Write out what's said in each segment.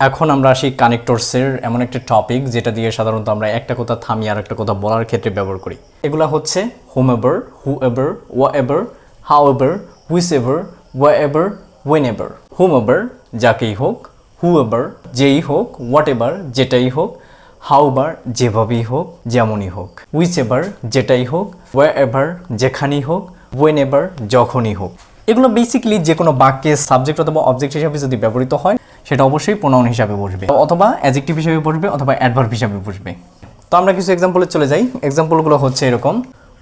এখন আমরা আসি কানেক্টরসের এমন একটা টপিক যেটা দিয়ে সাধারণত আমরা একটা কথা থামিয়ে আর একটা কথা বলার ক্ষেত্রে ব্যবহার করি। এগুলো হচ্ছে whomever, whoever, whatever, however, whichever, wherever, whenever। whomever যাকেই হোক, whoever যেই হোক, whatever যেটাই হোক, however যেভাবেই হোক, যেমনই হোক, whichever যেটাই হোক, wherever যেখানেই হোক, whenever যখনই হোক। এগুলো বেসিক্যালি যে কোনো বাক্যে সাবজেক্ট অথবা অবজেক্ট হিসাবে যদি ব্যবহৃত হয় সেটা অবশ্যই প্রোনাউন হিসাবে বসবে, অথবা অ্যাডজেক্টিভ হিসাবে বসবে, অথবা অ্যাডভার্ব হিসাবে বসবে। তো আমরা কিছু এক্সাম্পলে চলে যাই। এক্সাম্পলগুলো হচ্ছে এরকম: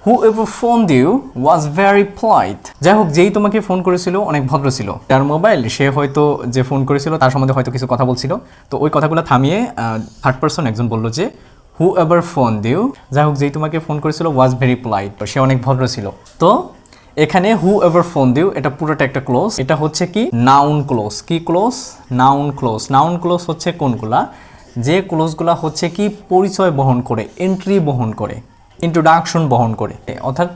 whoever phoned you was very polite। যাই হোক, যেই তোমাকে ফোন করেছিল অনেক ভদ্র ছিল। তার মোবাইল, সে হয়তো যে ফোন করেছিল তার সম্বন্ধে হয়তো কিছু কথা বলছিল, তো ওই কথাগুলো থামিয়ে থার্ড পারসন একজন বলল যে whoever phoned you, যাই হোক যেই তোমাকে ফোন করেছিল was very polite, সে অনেক ভদ্র ছিল। তো এখানে whoever phoned you এটা পুরোটা একটা ক্লোজ। এটা হচ্ছে কি নাউন ক্লোজ। কি close? Noun clause. Noun clause হচ্ছে কোনগুলা? যে ক্লোজগুলা হচ্ছে কি পরিচয় বহন করে, এন্ট্রি বহন করে, ইন্ট্রোডাকশন বহন করে। অর্থাৎ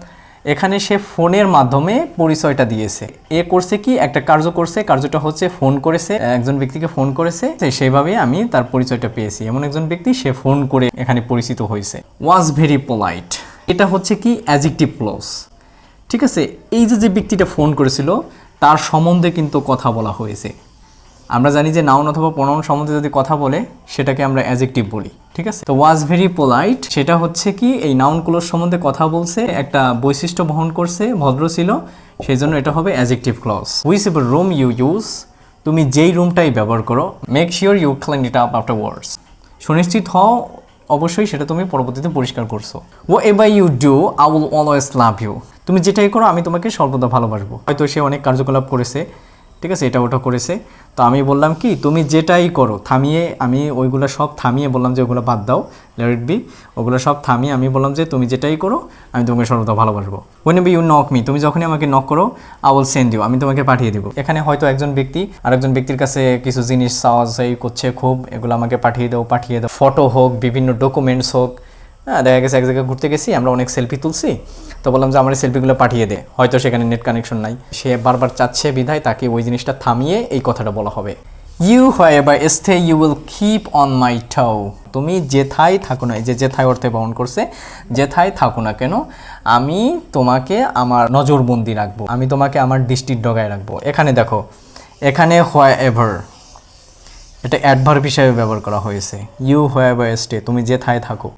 এখানে সে ফোনের মাধ্যমে পরিচয়টা দিয়েছে। এ করছে কি একটা কার্য করছে, কার্যটা হচ্ছে ফোন করেছে, একজন ব্যক্তিকে ফোন করেছে, সেইভাবে আমি তার পরিচয়টা পেয়েছি। এমন একজন ব্যক্তি, সে ফোন করে এখানে পরিচিত হয়েছে। ওয়াজ ভেরি পোলাইট এটা হচ্ছে কি অ্যাডজেক্টিভ ক্লোজ। ঠিক আছে, এই যে ব্যক্তিটা ফোন করেছিল তার সম্বন্ধে কিন্তু কথা বলা হয়েছে। আমরা জানি যে নাউন অথবা প্রোনাউন সম্বন্ধে যদি কথা বলে সেটাকে আমরা অ্যাডজেক্টিভ বলি। ঠিক আছে, তো ওয়াজ ভেরি পোলাইট সেটা হচ্ছে কি এই নাউন ক্লোজ সম্বন্ধে কথা বলছে, একটা বৈশিষ্ট্য বহন করছে, ভদ্র ছিল, সেই জন্য এটা হবে adjective clause. Whichever room you use, তুমি যেই রুমটাই ব্যবহার করো, make sure you clean it up afterwards, সুনিশ্চিত হও অবশ্যই সেটা তুমি পরবর্তীতে পরিষ্কার করছো। Whatever you do I will always love you, তুমি যেটাই করো আমি তোমাকে সর্বদা ভালোবাসবো। হয়তো সে অনেক কার্যকলাপ করেছে, ঠিক আছে, এটা ওটা করেছে, তো আমি বললাম কি তুমি যেটাই করো, থামিয়ে আমি ওইগুলো সব থামিয়ে বললাম যে ওগুলো বাদ দাও, লেট ইট বি, ওগুলো সব থামিয়ে আমি বললাম যে তুমি যেটাই করো আমি তোমাকে সর্বদা ভালোবাসবো। whenever you knock me, তুমি যখনই আমাকে নক করো, I will send you, আমি তোমাকে পাঠিয়ে দেবো। এখানে হয়তো একজন ব্যক্তি আরেকজন ব্যক্তির কাছে কিছু জিনিস চাওয়া চাই করছে খুব, এগুলো আমাকে পাঠিয়ে দাও, ফটো হোক, বিভিন্ন ডকুমেন্টস হোক। হ্যাঁ, দেখা গেছে এক জায়গায় ঘুরতে গেছি, আমরা অনেক সেলফি তুলছি, তো বললাম যে আমার সেলফিগুলো পাঠিয়ে দে, হয়তো সেখানে নেট কানেকশন নাই, সে বারবার চাচ্ছে বিধায় তাকে ওই জিনিসটা থামিয়ে এই কথাটা বলা হবে। You wherever stay you will keep on my toe, তুমি যেথায় থাকো না, এই যে যেথায় অর্থে বহন করছে, যেথায় থাকো না কেন আমি তোমাকে আমার নজরবন্দি রাখবো, আমি তোমাকে আমার দৃষ্টির ডগায় রাখবো। এখানে দেখো, এখানে হোয়ারএভার এটা অ্যাডভার্ব হিসেবে ব্যবহার করা হয়েছে। ইউ হোয়ারএভার স্টে, তুমি যেথায় থাকো,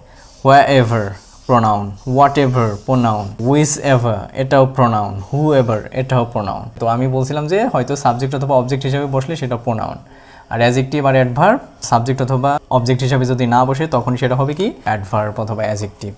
হোয়ারএভার প্রোনাউন, হোয়াটএভার প্রোনাউন, হুইচএভার এটাও প্রোনাউন, হুএভার এটাও প্রোনাউন। তো আমি বলছিলাম যে হয়তো সাবজেক্ট অথবা অবজেক্ট হিসেবে বসলে সেটা প্রোনাউন, আর অ্যাডজেক্টিভ আর অ্যাডভার্ব সাবজেক্ট অথবা অবজেক্ট হিসেবে যদি না বসে তখন সেটা হবে কি অ্যাডভার্ব অথবা অ্যাডজেক্টিভ।